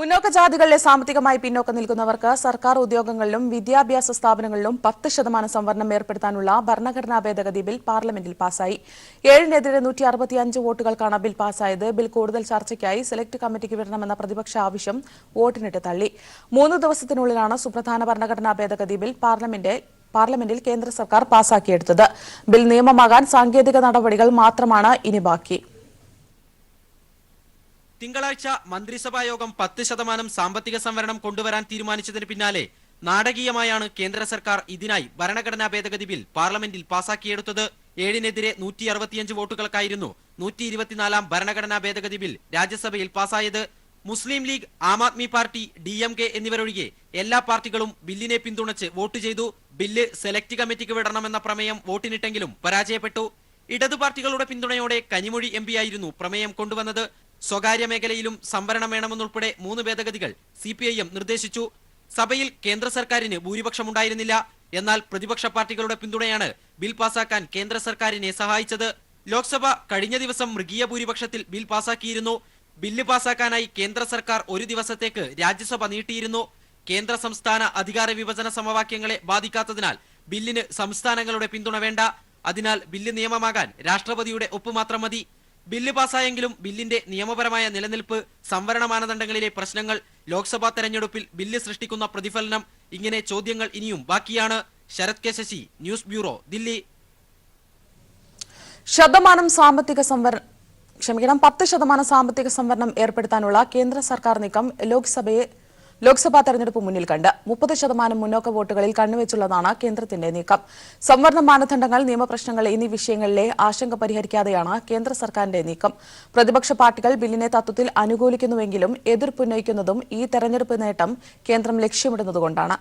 മുന്നോക്ക ജാതികളിലെ സാമ്പത്തികമായി പിന്നോക്കം നിൽക്കുന്നവർക്ക് സർക്കാർ ഉദ്യോഗങ്ങളിലും വിദ്യാഭ്യാസ സ്ഥാപനങ്ങളിലും 10% സംവരണം ഏർപ്പെടുത്താനുള്ള ഭരണഘടനാ ഭേദഗതി ബിൽ പാർലമെന്റിൽ പാസായി. 7-നെതിരെ 165 വോട്ടുകൾക്കാണ് ബിൽ പാസായത്. ബിൽ കൂടുതൽ ചർച്ചയ്ക്കായി സെലക്ട് കമ്മിറ്റിക്ക് വിടണമെന്ന പ്രതിപക്ഷ ആവശ്യം വോട്ടിനിട്ട് തള്ളി. 3 ദിവസത്തിനുള്ളിലാണ് സുപ്രധാന ഭരണഘടനാ ഭേദഗതി ബിൽ പാർലമെന്റിൽ കേന്ദ്ര സർക്കാർ പാസാക്കിയെടുത്തത്. ബിൽ നിയമമാകാൻ സാങ്കേതിക നടപടികൾ മാത്രമാണ് ഇനി ബാക്കി. തിങ്കളാഴ്ച മന്ത്രിസഭാ യോഗം 10% സാമ്പത്തിക സംവരണം കൊണ്ടുവരാൻ തീരുമാനിച്ചതിന് പിന്നാലെ നാടകീയമായാണ് കേന്ദ്ര സർക്കാർ ഇതിനായി ഭരണഘടനാ ഭേദഗതി ബിൽ പാർലമെന്റിൽ പാസാക്കിയെടുത്തത്. 7-നെതിരെ 165 വോട്ടുകൾക്കായിരുന്നു 124-ാം ഭരണഘടനാ ഭേദഗതി ബിൽ രാജ്യസഭയിൽ പാസായത്. മുസ്ലിം league, Aam Aadmi party, DMK എന്നിവരൊഴികെ എല്ലാ പാർട്ടികളും ബില്ലിനെ പിന്തുണച്ച് വോട്ട് ചെയ്തു. ബില്ല് സെലക്ട് കമ്മിറ്റിക്ക് വിടണമെന്ന പ്രമേയം വോട്ടിനിട്ടെങ്കിലും പരാജയപ്പെട്ടു. ഇടതു പാർട്ടികളുടെ പിന്തുണയോടെ കനിമൊഴി MP ആയിരുന്നു പ്രമേയം കൊണ്ടുവന്നത്. സ്വകാര്യ മേഖലയിലും സംവരണം വേണമെന്നുൾപ്പെടെ 3 ഭേദഗതികൾ CPIM നിർദ്ദേശിച്ചു. സഭയിൽ കേന്ദ്ര സർക്കാരിന് ഭൂരിപക്ഷമുണ്ടായിരുന്നില്ല. എന്നാൽ പ്രതിപക്ഷ പാർട്ടികളുടെ പിന്തുണയാണ് ബിൽ പാസാക്കാൻ കേന്ദ്ര സർക്കാരിനെ സഹായിച്ചത്. ലോക്സഭ കഴിഞ്ഞ ദിവസം മൃഗീയ ഭൂരിപക്ഷത്തിൽ ബിൽ പാസാക്കിയിരുന്നു. ബില്ല് പാസാക്കാനായി കേന്ദ്ര സർക്കാർ ഒരു ദിവസത്തേക്ക് രാജ്യസഭ നീട്ടിയിരുന്നു. കേന്ദ്ര സംസ്ഥാന അധികാര വിഭജന സമവാക്യങ്ങളെ ബാധിക്കാത്തതിനാൽ ബില്ലിന് സംസ്ഥാനങ്ങളുടെ പിന്തുണ വേണ്ട. അതിനാൽ ബില്ല് നിയമമാകാൻ രാഷ്ട്രപതിയുടെ ഒപ്പ് മാത്രം മതി. ബില്ല് പാസായെങ്കിലും ബില്ലിന്റെ നിയമപരമായ നിലനിൽപ്പ്, സംവരണ മാനദണ്ഡങ്ങളിലെ പ്രശ്നങ്ങൾ, ലോക്സഭാ തെരഞ്ഞെടുപ്പിൽ ബില്ല് സൃഷ്ടിക്കുന്ന പ്രതിഫലനം, ഇങ്ങനെ ചോദ്യങ്ങൾ ഇനിയും ബാക്കിയാണ്. Sarath K Sasi, news bureau, Delhi. 10% സാമ്പത്തിക സംവരണം ഏർപ്പെടുത്താനുള്ള കേന്ദ്ര സർക്കാർ നീക്കം ലോക്സഭാ തെരഞ്ഞെടുപ്പ് മുന്നിൽ കണ്ട് 30% മുന്നോക്ക വോട്ടുകളിൽ കണ്ണുവെച്ചുള്ളതാണ് കേന്ദ്രത്തിന്റെ നീക്കം. സംവരണ മാനദണ്ഡങ്ങൾ, നിയമപ്രശ്നങ്ങൾ എന്നീ വിഷയങ്ങളിലെ ആശങ്ക പരിഹരിക്കാതെയാണ് കേന്ദ്ര സർക്കാരിന്റെ നീക്കം. പ്രതിപക്ഷ പാർട്ടികൾ ബില്ലിനെ തത്വത്തിൽ അനുകൂലിക്കുന്നുവെങ്കിലും എതിർപ്പുന്നയിക്കുന്നതും ഈ തെരഞ്ഞെടുപ്പ് നേട്ടം കേന്ദ്രം ലക്ഷ്യമിടുന്നതുകൊണ്ടാണ്.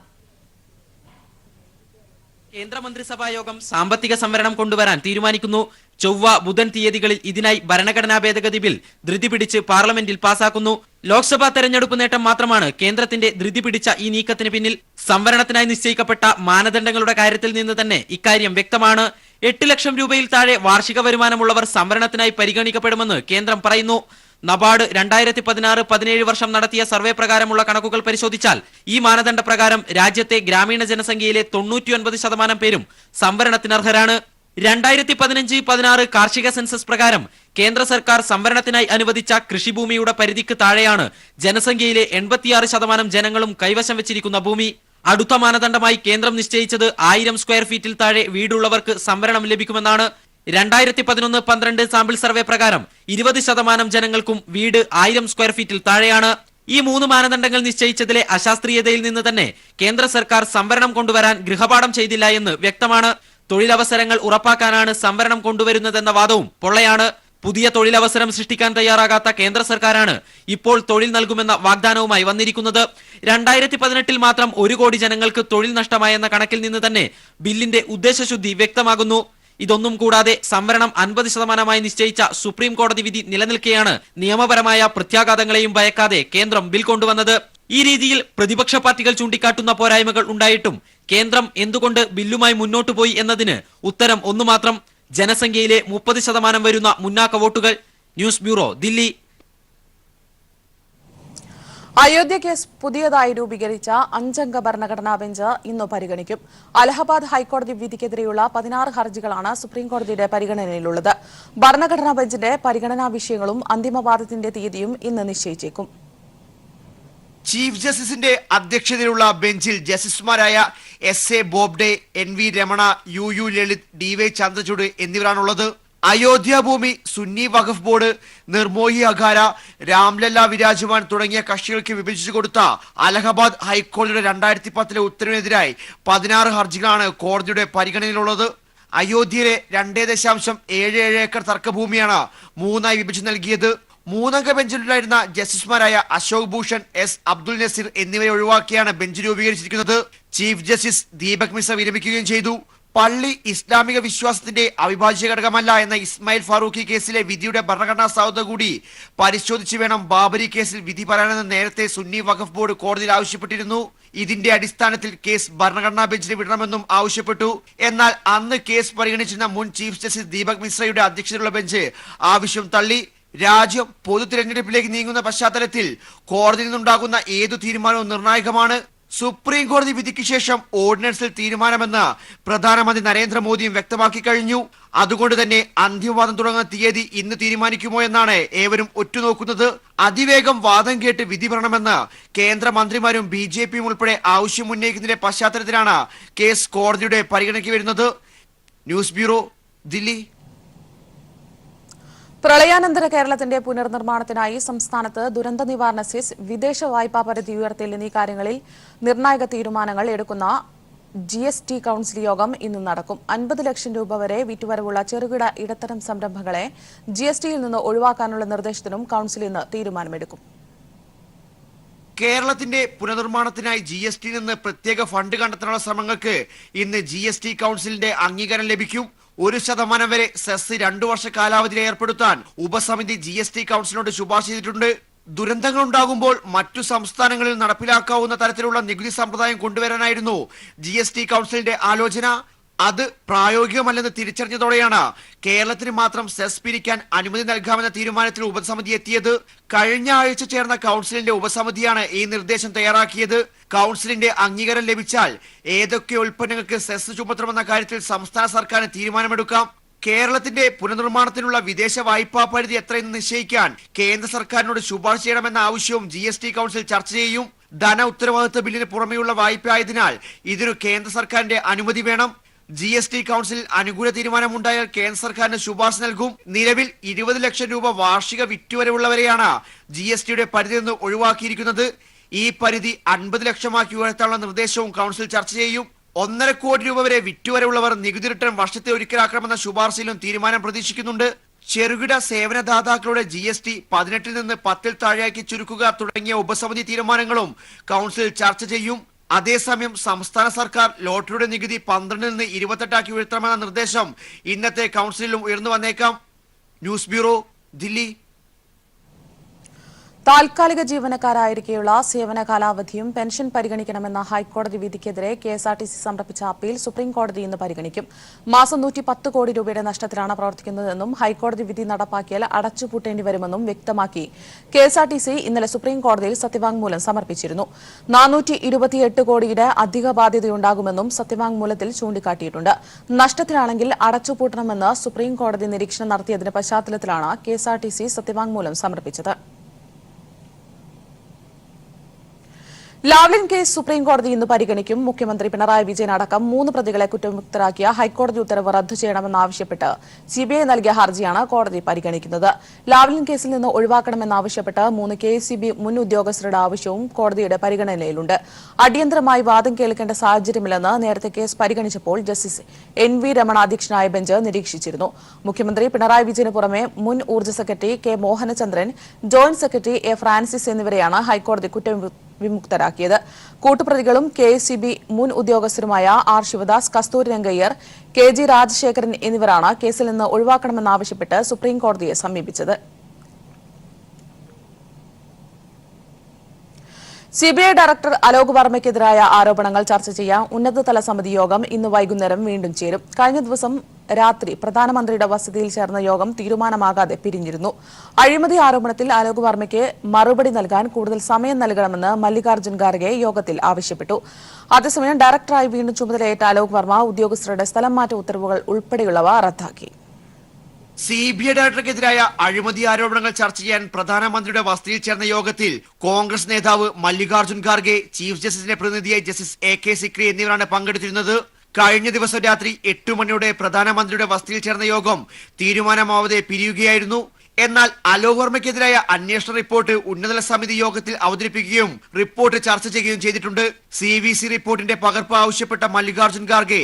കേന്ദ്രമന്ത്രിസഭാ യോഗം സാമ്പത്തിക സംവരണം കൊണ്ടുവരാൻ തീരുമാനിക്കുന്നു. ചൊവ്വ, ബുധൻ തീയതികളിൽ ഇതിനായി ഭരണഘടനാ ഭേദഗതി ബിൽ ധൃതി പിടിച്ച് പാർലമെന്റിൽ പാസാക്കുന്നു. ലോക്സഭാ തെരഞ്ഞെടുപ്പ് നേട്ടം മാത്രമാണ് കേന്ദ്രത്തിന്റെ ധൃതി പിടിച്ച ഈ നീക്കത്തിന് പിന്നിൽ. സംവരണത്തിനായി നിശ്ചയിക്കപ്പെട്ട മാനദണ്ഡങ്ങളുടെ കാര്യത്തിൽ നിന്ന് തന്നെ ഇക്കാര്യം വ്യക്തമാണ്. 8 ലക്ഷം രൂപയിൽ താഴെ വാർഷിക വരുമാനമുള്ളവർ സംവരണത്തിനായി പരിഗണിക്കപ്പെടുമെന്ന് കേന്ദ്രം പറയുന്നു. നബാർഡ് 2016-17 വർഷം നടത്തിയ സർവേ പ്രകാരമുള്ള കണക്കുകൾ പരിശോധിച്ചാൽ ഈ മാനദണ്ഡ പ്രകാരം രാജ്യത്തെ ഗ്രാമീണ ജനസംഖ്യയിലെ 99% പേരും സംവരണത്തിനർഹരാണ്. 2015-16 കാർഷിക സെൻസസ് പ്രകാരം കേന്ദ്ര സർക്കാർ സംവരണത്തിനായി അനുവദിച്ച കൃഷിഭൂമിയുടെ പരിധിക്ക് താഴെയാണ് ജനസംഖ്യയിലെ 86% ജനങ്ങളും കൈവശം വെച്ചിരിക്കുന്ന ഭൂമി. അടുത്ത മാനദണ്ഡമായി കേന്ദ്രം നിശ്ചയിച്ചത് 1000 സ്ക്വയർ ഫീറ്റിൽ താഴെ വീടുള്ളവർക്ക് സംവരണം ലഭിക്കുമെന്നാണ്. 2011-12 സാമ്പിൾ സർവേ പ്രകാരം 20% ജനങ്ങൾക്കും വീട് 1000 സ്ക്വയർ ഫീറ്റിൽ താഴെയാണ്. ഈ 3 മാനദണ്ഡങ്ങൾ നിശ്ചയിച്ചതിലെ അശാസ്ത്രീയതയിൽ നിന്ന് തന്നെ കേന്ദ്ര സർക്കാർ സംവരണം കൊണ്ടുവരാൻ ഗൃഹപാഠം ചെയ്തില്ല എന്ന് വ്യക്തമാണ്. തൊഴിലവസരങ്ങൾ ഉറപ്പാക്കാനാണ് സംവരണം കൊണ്ടുവരുന്നതെന്ന വാദവും പൊള്ളയാണ്. പുതിയ തൊഴിലവസരം സൃഷ്ടിക്കാൻ തയ്യാറാകാത്ത കേന്ദ്ര സർക്കാരാണ് ഇപ്പോൾ തൊഴിൽ നൽകുമെന്ന വാഗ്ദാനവുമായി വന്നിരിക്കുന്നത്. 2018 മാത്രം 1 കോടി ജനങ്ങൾക്ക് തൊഴിൽ നഷ്ടമായെന്ന കണക്കിൽ നിന്ന് തന്നെ ബില്ലിന്റെ ഉദ്ദേശശുദ്ധി വ്യക്തമാകുന്നു. ഇതൊന്നും കൂടാതെ സംവരണം 50% നിശ്ചയിച്ച സുപ്രീം കോടതി വിധി നിലനിൽക്കെയാണ് നിയമപരമായ പ്രത്യാഘാതങ്ങളെയും ഭയക്കാതെ കേന്ദ്രം ബിൽ കൊണ്ടുവന്നത്. ഈ രീതിയിൽ പ്രതിപക്ഷ പാർട്ടികൾ ചൂണ്ടിക്കാട്ടുന്ന പോരായ്മകൾ ഉണ്ടായിട്ടും കേന്ദ്രം എന്തുകൊണ്ട് ബില്ലുമായി മുന്നോട്ടു പോയി എന്നതിന് ഉത്തരം ഒന്നു മാത്രം: ജനസംഖ്യയിലെ 30% വരുന്ന മുന്നാക്ക വോട്ടുകൾ. News bureau, Delhi. Ayodhya case പുതിയതായി രൂപീകരിച്ച 5-അംഗ ഭരണഘടനാ ബെഞ്ച് ഇന്ന് പരിഗണിക്കും. അലഹബാദ് ഹൈക്കോടതി വിധിക്കെതിരെയുള്ള 16 ഹർജികളാണ് സുപ്രീംകോടതിയുടെ പരിഗണനയിലുള്ളത്. ഭരണഘടനാ ബെഞ്ചിന്റെ പരിഗണനാ വിഷയങ്ങളും അന്തിമവാദത്തിന്റെ തീയതിയും ഇന്ന് നിശ്ചയിച്ചേക്കും. ചീഫ് ജസ്റ്റിസിന്റെ അധ്യക്ഷതയിലുള്ള ബെഞ്ചിൽ ജസ്റ്റിസുമാരായ SA Bobde, NV Ramana, UU Lalit, DY Chandrachud എന്നിവരാണുള്ളത്. Ayodhya ഭൂമി സുന്നി വഖഫ് ബോർഡ്, നിർമോഹി അഖാര, രാംലല്ല വിരാജുമാൻ തുടങ്ങിയ കക്ഷികൾക്ക് വിഭജിച്ചു കൊടുത്ത അലഹബാദ് ഹൈക്കോടതിയുടെ 2010 ഉത്തരവിനെതിരായി 16 ഹർജികളാണ് കോടതിയുടെ പരിഗണനയിലുള്ളത്. അയോധ്യയിലെ 2.77 ഏക്കർ തർക്കഭൂമിയാണ് 3ആയി വിഭജിച്ച് നൽകിയത്. 3-അംഗ ബെഞ്ചിലുണ്ടായിരുന്ന ജസ്റ്റിസുമാരായ അശോക് ഭൂഷൺ, S അബ്ദുൽ നസീർ എന്നിവരെ ഒഴിവാക്കിയാണ് ബെഞ്ച് രൂപീകരിച്ചിരിക്കുന്നത്. ചീഫ് ജസ്റ്റിസ് ദീപക് മിശ്ര വിരമിക്കുകയും ചെയ്തു. പള്ളി ഇസ്ലാമിക വിശ്വാസത്തിന്റെ അവിഭാജ്യ ഘടകമല്ല എന്ന ഇസ്മായിൽ ഫാറൂഖി കേസിലെ വിധിയുടെ ഭരണഘടനാ സാധുത കൂടി പരിശോധിച്ച് വേണം ബാബരി കേസിൽ വിധി പറയാനെന്ന് നേരത്തെ സുന്നി വഖഫ് ബോർഡ് കോടതിയിൽ ആവശ്യപ്പെട്ടിരുന്നു. ഇതിന്റെ അടിസ്ഥാനത്തിൽ കേസ് ഭരണഘടനാ ബെഞ്ചിന് വിടണമെന്നും ആവശ്യപ്പെട്ടു. എന്നാൽ അന്ന് കേസ് പരിഗണിച്ചിരുന്ന മുൻ ചീഫ് ജസ്റ്റിസ് ദീപക് മിശ്രയുടെ അധ്യക്ഷതയിലുള്ള ബെഞ്ച് ആവശ്യം തള്ളി. രാജ്യം പൊതു തിരഞ്ഞെടുപ്പിലേക്ക് നീങ്ങുന്ന പശ്ചാത്തലത്തിൽ കോടതിയിൽ നിന്നുണ്ടാകുന്ന ഏതു തീരുമാനവും നിർണായകമാണ്. സുപ്രീം കോടതി വിധിക്ക് ശേഷം ഓർഡിനൻസിൽ തീരുമാനമെന്ന് പ്രധാനമന്ത്രി നരേന്ദ്രമോദിയും വ്യക്തമാക്കി കഴിഞ്ഞു. അതുകൊണ്ട് തന്നെ അന്തിമവാദം തുടങ്ങുന്ന തീയതി ഇന്ന് തീരുമാനിക്കുമോ എന്നാണ് ഏവരും ഒറ്റുനോക്കുന്നത്. അതിവേഗം വാദം കേട്ട് വിധി പറയണമെന്ന് കേന്ദ്രമന്ത്രിമാരും BJPയും ഉൾപ്പെടെ ആവശ്യം ഉന്നയിക്കുന്നതിന്റെ പശ്ചാത്തലത്തിലാണ് കേസ് കോടതിയുടെ പരിഗണനയ്ക്ക് വരുന്നത്. News bureau, Delhi. പ്രളയാനന്തര കേരളത്തിന്റെ പുനർനിർമ്മാണത്തിനായി സംസ്ഥാനത്ത് ദുരന്ത നിവാരണ സെസ്, വിദേശ വായ്പാ പരിധി ഉയർത്തൽ എന്നീ കാര്യങ്ങളിൽ നിർണായക തീരുമാനങ്ങൾ എടുക്കുന്ന GST കൌൺസിൽ യോഗം ഇന്ന് നടക്കും. 50 ലക്ഷം രൂപ വരെ വിറ്റുവരവുള്ള ചെറുകിട ഇടത്തരം സംരംഭങ്ങളെ GSTയിൽ നിന്ന് ഒഴിവാക്കാനുള്ള നിർദ്ദേശത്തിനും കൌൺസിൽ ഇന്ന് തീരുമാനമെടുക്കും. കേരളത്തിന്റെ പുനർനിർമ്മാണത്തിനായി GSTയിൽ നിന്ന് പ്രത്യേക ഫണ്ട് കണ്ടെത്താനുള്ള ശ്രമങ്ങൾക്ക് ഇന്ന് GST കൌൺസിലിന്റെ അംഗീകാരം ലഭിക്കും. 1% വരെ സെസ് 2 വർഷ കാലാവധിയിൽ ഏർപ്പെടുത്താൻ ഉപസമിതി GST കൌൺസിലിനോട് ശുപാർശ ചെയ്തിട്ടുണ്ട്. ദുരന്തങ്ങൾ ഉണ്ടാകുമ്പോൾ മറ്റു സംസ്ഥാനങ്ങളിൽ നടപ്പിലാക്കാവുന്ന തരത്തിലുള്ള നികുതി സമ്പ്രദായം കൊണ്ടുവരാനായിരുന്നു GST കൌൺസിലിന്റെ ആലോചന. അത് പ്രായോഗികമല്ലെന്ന് തിരിച്ചറിഞ്ഞതോടെയാണ് കേരളത്തിന് മാത്രം സെസ് പിരിക്കാൻ അനുമതി നൽകാമെന്ന തീരുമാനത്തിൽ ഉപസമിതി എത്തിയത്. കഴിഞ്ഞ ആഴ്ച ചേർന്ന കൌൺസിലിന്റെ ഉപസമിതിയാണ് ഈ നിർദ്ദേശം തയ്യാറാക്കിയത്. കൌൺസിലിന്റെ അംഗീകാരം ലഭിച്ചാൽ ഏതൊക്കെ ഉൽപ്പന്നങ്ങൾക്ക് സെസ് ചുമത്തണമെന്ന കാര്യത്തിൽ സംസ്ഥാന സർക്കാരിന് തീരുമാനമെടുക്കാം. കേരളത്തിന്റെ പുനർനിർമ്മാണത്തിനുള്ള വിദേശ വായ്പാ പരിധി എത്രയെന്ന് നിശ്ചയിക്കാൻ കേന്ദ്ര സർക്കാരിനോട് ശുപാർശ ചെയ്യണമെന്ന ആവശ്യവും GST കൌൺസിൽ ചർച്ച ചെയ്യും. ധന ഉത്തരവാദിത്ത ബില്ലിന് പുറമെയുള്ള വായ്പ ആയതിനാൽ ഇതിനു കേന്ദ്ര സർക്കാരിന്റെ അനുമതി വേണം. GST കൌൺസിൽ അനുകൂല തീരുമാനമുണ്ടായാൽ കേന്ദ്ര സർക്കാരിന് ശുപാർശ നൽകും. നിലവിൽ 20 ലക്ഷം രൂപ വാർഷിക വിറ്റുവരവുള്ളവരെയാണ് GSTയുടെ പരിധി നിന്ന് ഒഴിവാക്കിയിരിക്കുന്നത്. ഈ പരിധി 50 ലക്ഷമാക്കി ഉയർത്താനുള്ള നിർദ്ദേശവും കൌൺസിൽ ചർച്ച ചെയ്യും. 1.5 കോടി രൂപ വരെ വിറ്റുവരവുള്ളവർ നികുതി റിട്ടേൺ വർഷത്തെ ഒരിക്കലാക്കണമെന്ന ശുപാർശയിലും തീരുമാനം പ്രതീക്ഷിക്കുന്നുണ്ട്. ചെറുകിട സേവനദാതാക്കളുടെ GST 18 നിന്ന് 10 താഴെയാക്കി ചുരുക്കുക തുടങ്ങിയ ഉപസമിതി തീരുമാനങ്ങളും കൌൺസിൽ ചർച്ച ചെയ്യും. അതേസമയം സംസ്ഥാന സർക്കാർ ലോട്ടറിയുടെ നികുതി 12 നിന്ന് 28 ആക്കി ഉയർത്തണമെന്ന നിർദ്ദേശം ഇന്നത്തെ കൌൺസിലിലും ഉയർന്നു വന്നേക്കാം. News bureau, Delhi. താൽക്കാലിക ജീവനക്കാരായിരിക്കെയുള്ള സേവന കാലാവധിയും പെൻഷൻ പരിഗണിക്കണമെന്ന ഹൈക്കോടതി വിധിക്കെതിരെ KSRTC സമർപ്പിച്ച അപ്പീൽ സുപ്രീം കോടതി ഇന്ന് പരിഗണിക്കും. മാസം 110 കോടി രൂപയുടെ നഷ്ടത്തിലാണ് പ്രവർത്തിക്കുന്നതെന്നും ഹൈക്കോടതി വിധി നടപ്പാക്കിയാൽ അടച്ചുപൂട്ടേണ്ടി വരുമെന്നും വ്യക്തമാക്കി KSRTC ഇന്നലെ സുപ്രീം കോടതിയിൽ സത്യവാങ്മൂലം സമർപ്പിച്ചിരുന്നു. 428 കോടിയുടെ അധിക ബാധ്യതയുണ്ടാകുമെന്നും സത്യവാങ്മൂലത്തിൽ ചൂണ്ടിക്കാട്ടിയിട്ടുണ്ട്. നഷ്ടത്തിലാണെങ്കിൽ അടച്ചുപൂട്ടണമെന്ന് സുപ്രീം കോടതി നിരീക്ഷണം നടത്തിയതിന്റെ പശ്ചാത്തലത്തിലാണ് KSRTC സത്യവാങ്മൂലം സമർപ്പിച്ചത്. ലാവ്ലിൻ കേസ് സുപ്രീം കോടതി ഇന്ന് പരിഗണിക്കും. മുഖ്യമന്ത്രി പിണറായി വിജയൻ അടക്കം 3 പ്രതികളെ കുറ്റമുക്തരാക്കിയ ഹൈക്കോടതി ഉത്തരവ് റദ്ദു ചെയ്യണമെന്നാവശ്യപ്പെട്ട് CBI നൽകിയ ഹർജിയാണ് കോടതി പരിഗണിക്കുന്നത്. ലാവ്ലിൻ കേസിൽ നിന്ന് ഒഴിവാക്കണമെന്നാവശ്യപ്പെട്ട് 3 KSCB മുൻ ഉദ്യോഗസ്ഥരുടെ ആവശ്യവും കോടതിയുടെ പരിഗണനയിലുണ്ട്. അടിയന്തരമായി വാദം കേൾക്കേണ്ട സാഹചര്യമില്ലെന്ന് നേരത്തെ കേസ് പരിഗണിച്ചപ്പോൾ ജസ്റ്റിസ് NV രമണ അധ്യക്ഷനായ ബെഞ്ച് നിരീക്ഷിച്ചിരുന്നു. മുഖ്യമന്ത്രി പിണറായി വിജയന് പുറമെ മുൻ ഊർജ്ജ secretary K Mohanachandran, joint secretary A Francis എന്നിവരെയാണ് ഹൈക്കോടതി വിമുക്തരാക്കിയത്. കൂട്ടുപ്രതികളും KSCB മുൻ ഉദ്യോഗസ്ഥരുമായ R ശിവദാസ്, കസ്തൂരി രംഗയ്യർ, KG രാജശേഖരൻ എന്നിവരാണ് കേസിൽ നിന്ന് ഒഴിവാക്കണമെന്നാവശ്യപ്പെട്ട് സുപ്രീം കോടതിയെ സമീപിച്ചത്. CBI ഡയറക്ടർ അലോക് വർമ്മയ്ക്കെതിരായ ആരോപണങ്ങൾ ചർച്ച ചെയ്യാൻ ഉന്നതതല സമിതി യോഗം ഇന്ന് വൈകുന്നേരം വീണ്ടും ചേരും. കഴിഞ്ഞ ദിവസം രാത്രി പ്രധാനമന്ത്രിയുടെ വസതിയിൽ ചേർന്ന യോഗം തീരുമാനമാകാതെ പിരിഞ്ഞിരുന്നു. അഴിമതി ആരോപണത്തിൽ അലോക് വർമ്മയ്ക്ക് മറുപടി നൽകാൻ കൂടുതൽ സമയം നൽകണമെന്ന് മല്ലികാർജ്ജുൻ ഖാർഗെ യോഗത്തിൽ ആവശ്യപ്പെട്ടു. അതേസമയം ഡയറക്ടറായി വീണ്ടും ചുമതലയേറ്റ അലോക് വർമ്മ ഉദ്യോഗസ്ഥരുടെ സ്ഥലം മാറ്റ ഉത്തരവുകൾ ഉൾപ്പെടെയുള്ളവ റദ്ദാക്കി. CBI ഡയറക്ടർക്കെതിരായ അഴിമതി ആരോപണങ്ങൾ ചർച്ച ചെയ്യാൻ പ്രധാനമന്ത്രിയുടെ വസതിയിൽ ചേർന്ന യോഗത്തിൽ കോൺഗ്രസ് നേതാവ് മല്ലികാർജ്ജുൻ ഖാർഗെ, ചീഫ് ജസ്റ്റിസിന്റെ പ്രതിനിധിയായി ജസ്റ്റിസ് AK സിക്രി എന്നിവരാണ് പങ്കെടുത്തിരുന്നത്. കഴിഞ്ഞ ദിവസം രാത്രി 8 മണിയോടെ പ്രധാനമന്ത്രിയുടെ വസതിയിൽ ചേർന്ന യോഗം തീരുമാനമാവാതെ പിരിയുകയായിരുന്നു. എന്നാൽ അലോക് വർമ്മയ്ക്കെതിരായ അന്വേഷണ റിപ്പോർട്ട് ഉന്നതതല സമിതി യോഗത്തിൽ അവതരിപ്പിക്കുകയും റിപ്പോർട്ട് ചർച്ച ചെയ്യുകയും ചെയ്തിട്ടുണ്ട്. CVC റിപ്പോർട്ടിന്റെ പകർപ്പ് ആവശ്യപ്പെട്ട മല്ലികാർജ്ജുൻ ഖാർഗെ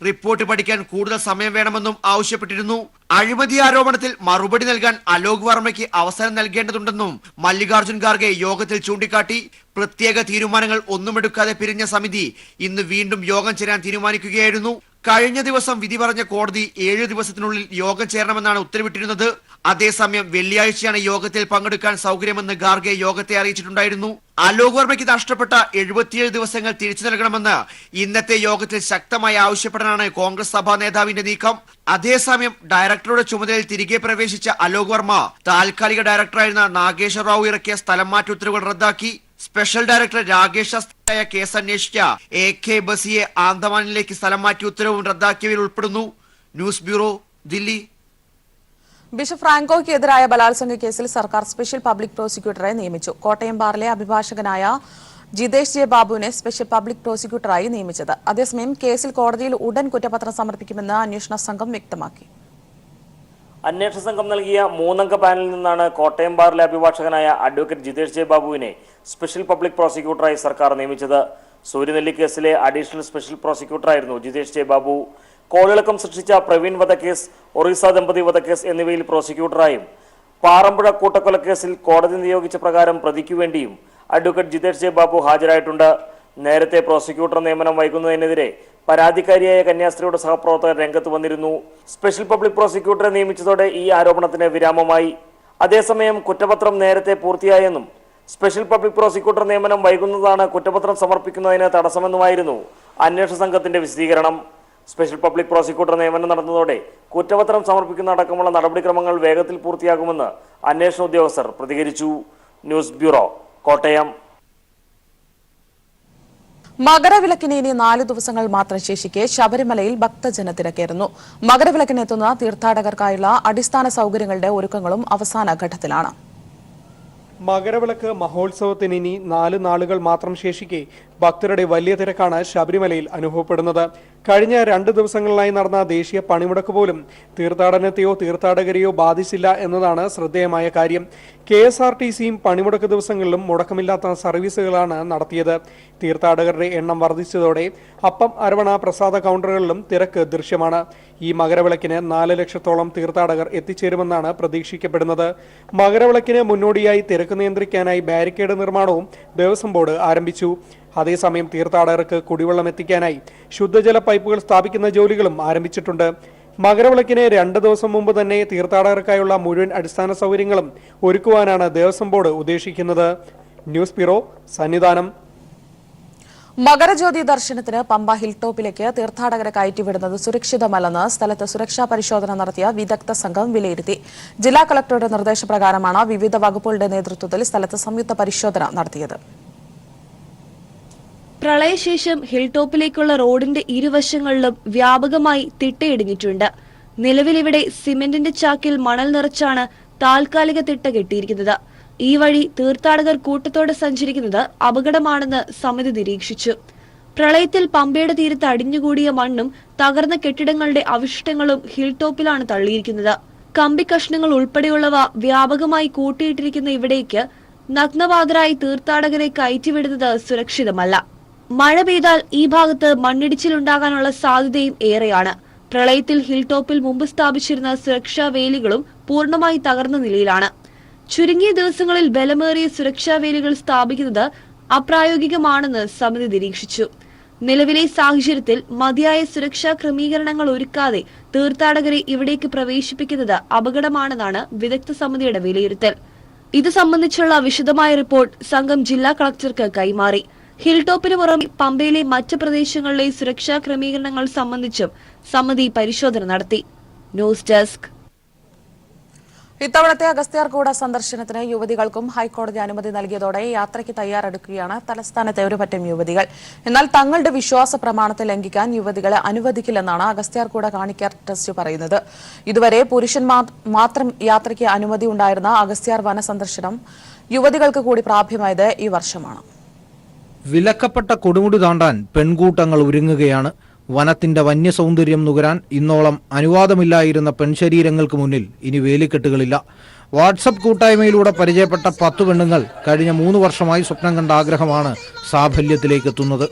റിപ്പോർട്ട് പഠിക്കാൻ കൂടുതൽ സമയം വേണമെന്നും ആവശ്യപ്പെട്ടിരുന്നു. അഴിമതി ആരോപണത്തിൽ മറുപടി നൽകാൻ അലോക് വർമ്മയ്ക്ക് അവസരം നൽകേണ്ടതുണ്ടെന്നും മല്ലികാർജ്ജുൻ ഖാർഗെ യോഗത്തിൽ ചൂണ്ടിക്കാട്ടി. പ്രത്യേക തീരുമാനങ്ങൾ ഒന്നുമെടുക്കാതെ പിരിഞ്ഞ സമിതി ഇന്ന് വീണ്ടും യോഗം ചേരാൻ തീരുമാനിക്കുകയായിരുന്നു. കഴിഞ്ഞ ദിവസം വിധി പറഞ്ഞ കോടതി 7 ദിവസത്തിനുള്ളിൽ യോഗം ചേരണമെന്നാണ് ഉത്തരവിട്ടിരുന്നത്. അതേസമയം വെള്ളിയാഴ്ചയാണ് യോഗത്തിൽ പങ്കെടുക്കാൻ സൗകര്യമെന്ന് ഖാർഗെ യോഗത്തെ അറിയിച്ചിട്ടുണ്ടായിരുന്നു. അലോക് വർമ്മയ്ക്ക് നഷ്ടപ്പെട്ട 77 ദിവസങ്ങൾ തിരിച്ചു നൽകണമെന്ന് ഇന്നത്തെ യോഗത്തിൽ ശക്തമായി ആവശ്യപ്പെടാനാണ് കോൺഗ്രസ് സഭാ നേതാവിന്റെ നീക്കം. അതേസമയം ഡയറക്ടറുടെ ചുമതലയിൽ തിരികെ പ്രവേശിച്ച അലോക് വർമ്മ താൽക്കാലിക ഡയറക്ടറായിരുന്ന നാഗേശ്വർ റാവു ഇറക്കിയ സ്ഥലം മാറ്റ ഉത്തരവുകൾ റദ്ദാക്കി. സ്പെഷ്യൽ ഡയറക്ടർ രാകേഷ് ശാസ്ത്രിയായ കേസ് അന്വേഷിച്ച AK ബസിയെ ആന്തമാനിലേക്ക് സ്ഥലം മാറ്റിയ ഉത്തരവും റദ്ദാക്കിയവരിൽ ഉൾപ്പെടുന്നു. News bureau, Delhi. ബിഷപ്പ് ഫ്രാങ്കോയ്ക്കെതിരായ ബലാത്സംഗ കേസിൽ സർക്കാർ സ്പെഷ്യൽ പബ്ലിക് പ്രോസിക്യൂട്ടറെ നിയമിച്ചു. കോട്ടയം ബാറിലെ അഭിഭാഷകനായ ജിതേഷ് ജെ ബാബുവിനെ സ്പെഷ്യൽ പബ്ലിക് പ്രോസിക്യൂട്ടറായി നിയമിച്ചത്. അതേസമയം കേസിൽ കോടതിയിൽ ഉടൻ കുറ്റപത്രം സമർപ്പിക്കുമെന്ന് അന്വേഷണ സംഘം വ്യക്തമാക്കി. അന്വേഷണ സംഘം നൽകിയ 3-അംഗ പാനലിൽ നിന്നാണ് കോട്ടയം ബാറിലെ അഭിഭാഷകനായ അഡ്വക്കേറ്റ് ജിതേഷ് ജെ ബാബുവിനെ സ്പെഷ്യൽ പബ്ലിക് പ്രോസിക്യൂട്ടറായി സർക്കാർ നിയമിച്ചത്. സൂര്യനെല്ലി കേസിലെ അഡീഷണൽ സ്പെഷ്യൽ പ്രോസിക്യൂട്ടറായിരുന്നു ജിതേഷ് ജെ ബാബു. കോളിളക്കം സൃഷ്ടിച്ച പ്രവീൺ വധക്കേസ്, ഒറീസ ദമ്പതി വധക്കേസ് എന്നിവയിൽ പ്രോസിക്യൂട്ടറായും പാറമ്പുഴ കൂട്ടക്കൊലക്കേസിൽ കോടതി നിയോഗിച്ച പ്രകാരം പ്രതിക്കു വേണ്ടിയും അഡ്വക്കേറ്റ് ജിതേഷ് ജെ ബാബു ഹാജരായിട്ടുണ്ട്. നേരത്തെ പ്രോസിക്യൂട്ടർ നിയമനം വൈകുന്നതിനെതിരെ പരാതിക്കാരിയായ കന്യാസ്ത്രീയുടെ സഹപ്രവർത്തകർ രംഗത്ത് വന്നിരുന്നു. സ്പെഷ്യൽ പബ്ലിക് പ്രോസിക്യൂട്ടറെ നിയമിച്ചതോടെ ഈ ആരോപണത്തിന് വിരാമമായി. അതേസമയം കുറ്റപത്രം നേരത്തെ പൂർത്തിയായെന്നും സ്പെഷ്യൽ പബ്ലിക് പ്രോസിക്യൂട്ടർ നിയമനം വൈകുന്നതാണ് കുറ്റപത്രം സമർപ്പിക്കുന്നതിന് തടസ്സമെന്നുമായിരുന്നു അന്വേഷണ സംഘത്തിന്റെ വിശദീകരണം. സ്പെഷ്യൽ പബ്ലിക് പ്രോസിക്യൂട്ടർ നിയമനം നടന്നതോടെ കുറ്റപത്രം സമർപ്പിക്കുന്ന അടക്കമുള്ള നടപടിക്രമങ്ങൾ വേഗത്തിൽ പൂർത്തിയാകുമെന്ന് അന്വേഷണ ഉദ്യോഗസ്ഥർ പ്രതികരിച്ചു. News bureau, Kottayam. മകരവിളക്കിന് ഇനി 4 ദിവസങ്ങൾ മാത്രം ശേഷിക്കെ ശബരിമലയിൽ ഭക്തജനത്തിരക്കേറുന്നു. മകരവിളക്കിനെത്തുന്ന തീർത്ഥാടകർക്കായുള്ള അടിസ്ഥാന സൗകര്യങ്ങളുടെ ഒരുക്കങ്ങളും അവസാന ഘട്ടത്തിലാണ്. മകരവിളക്ക് മഹോത്സവത്തിന് ഇനി 4 നാളുകൾ മാത്രം ശേഷിക്കെ ഭക്തരുടെ വലിയ തിരക്കാണ് ശബരിമലയിൽ അനുഭവപ്പെടുന്നത്. കഴിഞ്ഞ 2 ദിവസങ്ങളിലായി നടന്ന ദേശീയ പണിമുടക്ക് പോലും തീർത്ഥാടനത്തെയോ തീർത്ഥാടകരെയോ ബാധിച്ചില്ല എന്നതാണ് ശ്രദ്ധേയമായ കാര്യം. KSRTCയും പണിമുടക്ക് ദിവസങ്ങളിലും മുടക്കമില്ലാത്ത സർവീസുകളാണ് നടത്തിയത്. തീർത്ഥാടകരുടെ എണ്ണം വർദ്ധിച്ചതോടെ അപ്പം, അരവണ, പ്രസാദ കൗണ്ടറുകളിലും തിരക്ക് ദൃശ്യമാണ്. ഈ മകരവിളക്കിന് 4 ലക്ഷത്തോളം തീർത്ഥാടകർ എത്തിച്ചേരുമെന്നാണ് പ്രതീക്ഷിക്കപ്പെടുന്നത്. മകരവിളക്കിന് മുന്നോടിയായി തിരക്ക് നിയന്ത്രിക്കാനായി ബാരിക്കേഡ് നിർമ്മാണവും ദേവസ്വം ബോർഡ് ആരംഭിച്ചു. അതേസമയം തീർത്ഥാടകർക്ക് കുടിവെള്ളം എത്തിക്കാനായി ശുദ്ധജല പൈപ്പുകൾ സ്ഥാപിക്കുന്ന ജോലികളും ആരംഭിച്ചിട്ടുണ്ട്. മകരവിളക്കിന് 2 ദിവസം മുമ്പ് തന്നെ തീർത്ഥാടകർക്കായുള്ള മുഴുവൻ അടിസ്ഥാന സൗകര്യങ്ങളും ഒരുക്കുവാനാണ് ദേവസ്വം ബോർഡ് ഉദ്ദേശിക്കുന്നത്. News bureau, Sannidhanam. മകരജ്യോതി ദർശനത്തിന് പമ്പ ഹിൽ ടോപ്പിലേക്ക് തീർത്ഥാടകരെ കയറ്റിവിടുന്നത് സുരക്ഷിതമല്ലെന്ന് സ്ഥലത്ത് സുരക്ഷാ പരിശോധന നടത്തിയ വിദഗ്ധ സംഘം വിലയിരുത്തി. ജില്ലാ കളക്ടറുടെ നിർദ്ദേശപ്രകാരമാണ് വിവിധ വകുപ്പുകളുടെ നേതൃത്വത്തിൽ സ്ഥലത്ത് സംയുക്ത പരിശോധന നടത്തിയത്. പ്രളയശേഷം ഹിൽ ടോപ്പിലേക്കുള്ള റോഡിന്റെ ഇരുവശങ്ങളിലും വ്യാപകമായി തിട്ടയിടിഞ്ഞിട്ടുണ്ട്. നിലവിലിവിടെ സിമന്റിന്റെ ചാക്കിൽ മണൽ നിറച്ചാണ് താൽക്കാലിക തിട്ട കെട്ടിയിരിക്കുന്നത്. ഈ വഴി തീർത്ഥാടകർ കൂട്ടത്തോടെ സഞ്ചരിക്കുന്നത് അപകടമാണെന്ന് സമിതി നിരീക്ഷിച്ചു. പ്രളയത്തിൽ പമ്പയുടെ തീരത്ത് അടിഞ്ഞുകൂടിയ മണ്ണും തകർന്ന കെട്ടിടങ്ങളുടെ അവശിഷ്ടങ്ങളും ഹിൽ ടോപ്പിലാണ് തള്ളിയിരിക്കുന്നത്. കമ്പി കഷ്ണങ്ങൾ ഉൾപ്പെടെയുള്ളവ വ്യാപകമായി കൂട്ടിയിട്ടിരിക്കുന്ന ഇവിടേക്ക് നഗ്നപാതരായി തീർത്ഥാടകരെ കയറ്റിവിടുന്നത് സുരക്ഷിതമല്ല. മഴ പെയ്താൽ ഈ ഭാഗത്ത് മണ്ണിടിച്ചിലുണ്ടാകാനുള്ള സാധ്യതയും ഏറെയാണ്. പ്രളയത്തിൽ ഹിൽ ടോപ്പിൽ മുമ്പ് സ്ഥാപിച്ചിരുന്ന സുരക്ഷാ വേലികളും പൂർണ്ണമായി തകർന്ന നിലയിലാണ്. ചുരുങ്ങിയ ദിവസങ്ങളിൽ ബലമേറിയ സുരക്ഷാ വേലികൾ സ്ഥാപിക്കുന്നത് അപ്രായോഗികമാണെന്ന് സമിതി നിരീക്ഷിച്ചു. നിലവിലെ സാഹചര്യത്തിൽ മതിയായ സുരക്ഷാ ക്രമീകരണങ്ങൾ ഒരുക്കാതെ തീർത്ഥാടകരെ ഇവിടേക്ക് പ്രവേശിപ്പിക്കുന്നത് അപകടമാണെന്നാണ് വിദഗ്ധ സമിതിയുടെ വിലയിരുത്തൽ. ഇത് സംബന്ധിച്ചുള്ള വിശദമായ റിപ്പോർട്ട് സംഘം ജില്ലാ കളക്ടർക്ക് കൈമാറി. ഹിൽ ടോപ്പിന് പുറമെ പമ്പയിലെ മറ്റ് പ്രദേശങ്ങളിലെ സുരക്ഷാ ക്രമീകരണങ്ങൾ സംബന്ധിച്ചും സമിതി പരിശോധന നടത്തി. News desk. ഇത്തവണത്തെ അഗസ്ത്യാർകൂട സന്ദർശനത്തിന് യുവതികൾക്കും ഹൈക്കോടതി അനുമതി നൽകിയതോടെ യാത്രയ്ക്ക് തയ്യാറെടുക്കുകയാണ് തലസ്ഥാനത്തെ ഒരു പറ്റം യുവതികൾ. എന്നാൽ തങ്ങളുടെ വിശ്വാസ പ്രമാണത്തെ ലംഘിക്കാൻ യുവതികളെ അനുവദിക്കില്ലെന്നാണ് അഗസ്ത്യാർകൂട കാണിക്കർ ട്രസ്റ്റ് പറയുന്നത്. ഇതുവരെ പുരുഷന്മാർ മാത്രം യാത്രയ്ക്ക് അനുമതി ഉണ്ടായിരുന്ന അഗസ്ത്യാർ വന സന്ദർശനം യുവതികൾക്ക് കൂടി പ്രാപ്യമായത് ഈ വർഷമാണ്. വിലക്കപ്പെട്ട കൊടുമുടി താണ്ടാൻ പെൺകൂട്ടങ്ങൾ ഒരുങ്ങുകയാണ്. വനത്തിന്റെ വന്യസൗന്ദര്യം നുകരാൻ ഇന്നോളം അനുവാദമില്ലായിരുന്ന പെൺശരീരങ്ങൾക്ക് മുന്നിൽ ഇനി വേലിക്കെട്ടുകളില്ല. വാട്സപ്പ് കൂട്ടായ്മയിലൂടെ പരിചയപ്പെട്ട 10 പെണ്ണുങ്ങൾ കഴിഞ്ഞ 3 വർഷമായി സ്വപ്നം കണ്ട ആഗ്രഹമാണ് സാഫല്യത്തിലേക്ക് എത്തുന്നത്.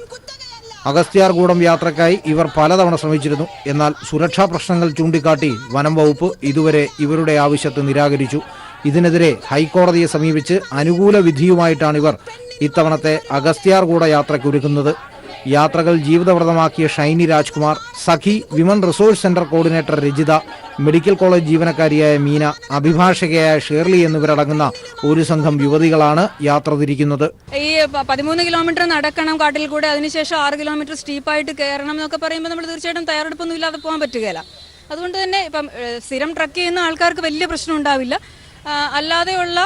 അഗസ്ത്യാർകൂടം യാത്രയ്ക്കായി ഇവർ പലതവണ ശ്രമിച്ചിരുന്നു. എന്നാൽ സുരക്ഷാ പ്രശ്നങ്ങൾ ചൂണ്ടിക്കാട്ടി വനം വകുപ്പ് ഇതുവരെ ഇവരുടെ ആവശ്യത്തെ നിരാകരിച്ചു. ഇതിനെതിരെ ഹൈക്കോടതിയെ സമീപിച്ച് അനുകൂല വിധിയുമായിട്ടാണ് ഇവർ ഇത്തവണത്തെ അഗസ്ത്യാർകൂട യാത്രയ്ക്കൊരുക്കുന്നത്. യാത്രകൾ ജീവിതവ്രതമാക്കിയ Shiny Rajkumar, Sakhi women resource centre coordinator Rajitha, medical college ജീവനക്കാരിയായ മീന, അഭിഭാഷകയായ ഷേർലി എന്നിവരടങ്ങുന്ന ഒരു സംഘം യുവതികളാണ് യാത്ര തിരിക്കുന്നത്. ഈ 13 കിലോമീറ്റർ നടക്കണം കാട്ടിൽ കൂടെ, അതിനുശേഷം 6 കിലോമീറ്റർ സ്റ്റീപ്പായിട്ട് കയറണം എന്നൊക്കെ പറയുമ്പോൾ നമ്മൾ തീർച്ചയായിട്ടും തയ്യാറെടുപ്പൊന്നും ഇല്ലാതെ പോകാൻ പറ്റുകയില്ല. അതുകൊണ്ട് തന്നെ ഇപ്പം സ്ഥിരം ട്രക്ക് ചെയ്യുന്ന ആൾക്കാർക്ക് വലിയ പ്രശ്നം ഉണ്ടാവില്ല. അല്ലാതെയുള്ള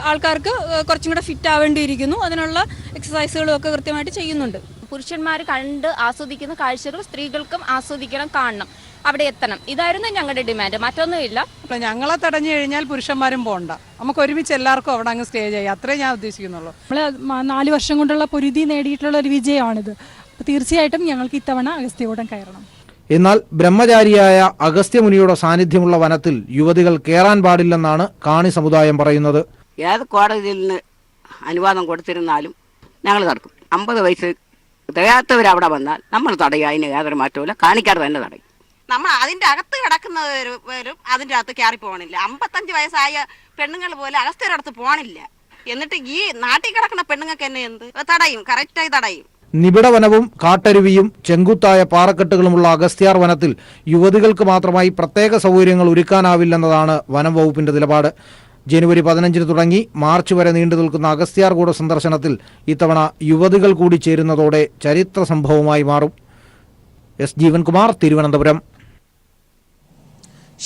ആൾക്കാർക്ക് കുറച്ചും കൂടെ ഫിറ്റ് ആവേണ്ടിയിരിക്കുന്നു. അതിനുള്ള എക്സസൈസുകളും ഒക്കെ കൃത്യമായിട്ട് ചെയ്യുന്നുണ്ട്. പുരുഷന്മാർ കണ്ട് ആസ്വദിക്കുന്ന കാഴ്ചകൾ സ്ത്രീകൾക്കും ആസ്വദിക്കണം, കാണണം, അവിടെ എത്തണം. ഇതായിരുന്നു ഞങ്ങളുടെ ഡിമാൻഡ്, മറ്റൊന്നുമില്ല. ഞങ്ങളെ തടഞ്ഞു കഴിഞ്ഞാൽ പുരുഷന്മാരും പോകണ്ട, നമുക്ക് ഒരുമിച്ച് എല്ലാവർക്കും അവിടെ അങ്ങ് സ്റ്റേ ചെയ്യാം, അത്രേ ഞാൻ ഉദ്ദേശിക്കുന്നുള്ളൂ. നമ്മൾ 4 വർഷം കൊണ്ടുള്ള പൊരുതി നേടിയിട്ടുള്ള ഒരു വിജയമാണിത്. തീർച്ചയായിട്ടും ഞങ്ങൾക്ക് ഇത്തവണ അഗസ്ത്യകൂടം കയറണം. എന്നാൽ ബ്രഹ്മചാരിയായ അഗസ്ത്യമുനിയുടെ സാന്നിധ്യമുള്ള വനത്തിൽ യുവതികൾ കയറാൻ പാടില്ലെന്നാണ് കാണി സമുദായം പറയുന്നത്. ഏത് കോടതിയിൽ നിന്ന് അനുവാദം കൊടുത്തിരുന്നാലും ഞങ്ങൾ തടക്കും. 50 വയസ്സ് തികയാത്തവരവിടെ വന്നാൽ നമ്മൾ തടയും, അതിന് യാതൊരു മാറ്റവുമില്ല, കാണിക്കാതെ തന്നെ തടയും. നമ്മൾ അതിന്റെ അകത്ത് കിടക്കുന്നവരും അതിന്റെ അകത്ത് കയറി പോകണില്ല. 55 വയസ്സായ പെണ്ണുങ്ങൾ പോലെ അഗസ്ത്യരടുത്ത് പോകണില്ല. എന്നിട്ട് ഈ നാട്ടിൽ കിടക്കുന്ന പെണ്ണുങ്ങൾക്ക് തന്നെ എന്ത് തടയും, കറക്റ്റായി തടയും. നിബിഡ വനവും കാട്ടരുവിയും ചെങ്കുത്തായ പാറക്കെട്ടുകളുമുള്ള അഗസ്ത്യാർ വനത്തിൽ യുവതികൾക്ക് മാത്രമായി പ്രത്യേക സൗകര്യങ്ങൾ ഒരുക്കാനാവില്ലെന്നതാണ് വനം വകുപ്പിന്റെ നിലപാട്. ജനുവരി 15 തുടങ്ങി മാർച്ച് വരെ നീണ്ടു നിൽക്കുന്ന അഗസ്ത്യാർകൂട സന്ദർശനത്തിൽ ഇത്തവണ യുവതികൾ കൂടി ചേരുന്നതോടെ ചരിത്ര സംഭവമായി മാറും. എസ് ജീവൻകുമാർ, തിരുവനന്തപുരം.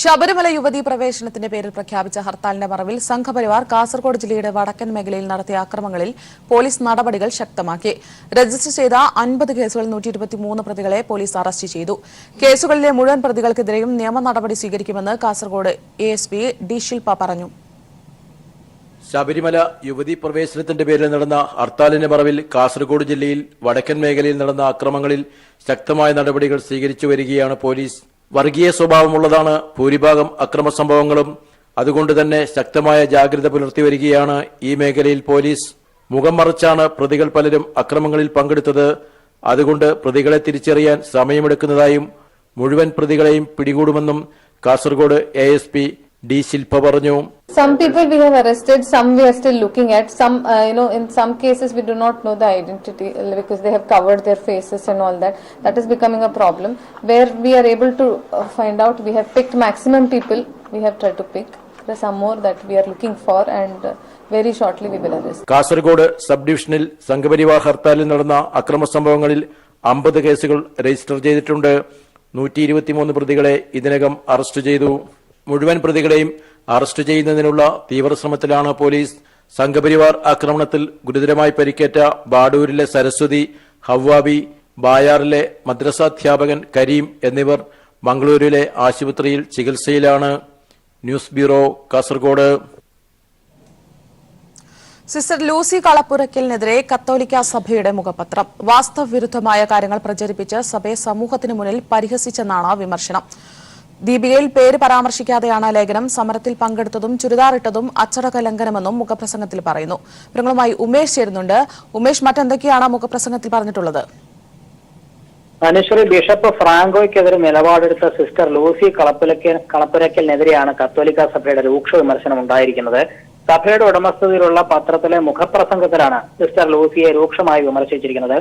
ശബരിമല യുവതീ പ്രവേശനത്തിന്റെ പേരിൽ പ്രഖ്യാപിച്ച ഹർത്താലിന്റെ മറവിൽ സംഘപരിവാർ കാസർഗോഡ് ജില്ലയുടെ വടക്കൻ മേഖലയിൽ നടത്തിയ അക്രമങ്ങളിൽ പോലീസ് നടപടികൾ ശക്തമാക്കി. രജിസ്റ്റർ ചെയ്ത 50 കേസുകളിൽ 123 പ്രതികളെ പോലീസ് അറസ്റ്റ് ചെയ്തു. കേസുകളിലെ മുഴുവൻ പ്രതികൾക്കെതിരെയും നിയമ നടപടി സ്വീകരിക്കുമെന്ന് കാസർഗോഡ് ASP ഡി ശിൽപ പറഞ്ഞു. ശബരിമല യുവതീ പ്രവേശനത്തിന്റെ പേരിൽ നടന്ന ഹർത്താലിന്റെ മറവിൽ കാസർഗോഡ് ജില്ലയിൽ വടക്കൻ മേഖലയിൽ നടന്ന അക്രമങ്ങളിൽ ശക്തമായ നടപടികൾ സ്വീകരിച്ചു വരികയാണ് പോലീസ്. വർഗീയ സ്വഭാവമുള്ളതാണ് ഭൂരിഭാഗം അക്രമ സംഭവങ്ങളും. അതുകൊണ്ട് തന്നെ ശക്തമായ ജാഗ്രത പുലർത്തി വരികയാണ് ഈ മേഖലയിൽ പോലീസ്. മുഖം മറച്ചാണ് പ്രതികൾ പലരും അക്രമങ്ങളിൽ പങ്കെടുത്തത്. അതുകൊണ്ട് പ്രതികളെ തിരിച്ചറിയാൻ സമയമെടുക്കുന്നതായും മുഴുവൻ പ്രതികളെയും പിടികൂടുമെന്നും കാസർഗോഡ് ASP ഡി ശിൽപ പറഞ്ഞു. Some people we have arrested, some we are still looking at. Some, in some cases we do not know the identity because they have covered their faces and all that. That is becoming a problem. Where we are able to find out, we have picked maximum people. We have tried to pick. There are some more that we are looking for, and very shortly we will arrest. Kasaragod sub ഡിവിഷനിൽ സംഘപരിവാർ ഹർത്താലിൽ നടന്ന അക്രമ സംഭവങ്ങളിൽ 50 കേസുകൾ register ചെയ്തിട്ടുണ്ട്. 123 പ്രതികളെ ഇതിനകം arrest ചെയ്തു. മുഴുവൻ പ്രതികളെയും അറസ്റ്റ് ചെയ്യുന്നതിനുള്ള തീവ്രശ്രമത്തിലാണ് പോലീസ്. സംഘപരിവാർ ആക്രമണത്തിൽ ഗുരുതരമായി പരിക്കേറ്റ ബാഡൂരിലെ സരസ്വതി, ഹവ്വാബി, ബായാറിലെ മദ്രസാധ്യാപകൻ കരീം എന്നിവർ മംഗളൂരുവിലെ ആശുപത്രിയിൽ ചികിത്സയിലാണ്. News bureau, Kasaragod. Sister Lucy കളപ്പുരയ്ക്കലിനെതിരെ കത്തോലിക്ക സഭയുടെ മുഖപത്രം. വാസ്തവവിരുദ്ധമായ കാര്യങ്ങൾ പ്രചരിപ്പിച്ച് സഭയെ സമൂഹത്തിന് മുന്നിൽ പരിഹസിച്ചെന്നാണ് വിമർശനം. ദീപികയിൽ പേര് പരാമർശിക്കാതെയാണ് ലേഖനം. സമരത്തിൽ പങ്കെടുത്തതും ചുരിദാറിട്ടതും അച്ചടക്ക ലംഘനമെന്നും മുഖപ്രസംഗത്തിൽ പറയുന്നു. വിവരങ്ങളുമായി ഉമേഷ് ചേരുന്നുണ്ട്. ഉമേഷ്, മറ്റെന്തൊക്കെയാണ് മുഖപ്രസംഗത്തിൽ പറഞ്ഞിട്ടുള്ളത്? അനശ്വരി, ബിഷപ്പ് ഫ്രാങ്കോയ്ക്കെതിരെ നിലപാടെടുത്ത സിസ്റ്റർ ലൂസി കളപ്പുരയ്ക്കലിനെതിരെയാണ് കത്തോലിക്ക സഭയുടെ രൂക്ഷ വിമർശനം ഉണ്ടായിരിക്കുന്നത്. സഭയുടെ ഉടമസ്ഥതയിലുള്ള പത്രത്തിലെ മുഖപ്രസംഗത്തിലാണ് സിസ്റ്റർ ലൂസിയെ രൂക്ഷമായി വിമർശിച്ചിരിക്കുന്നത്.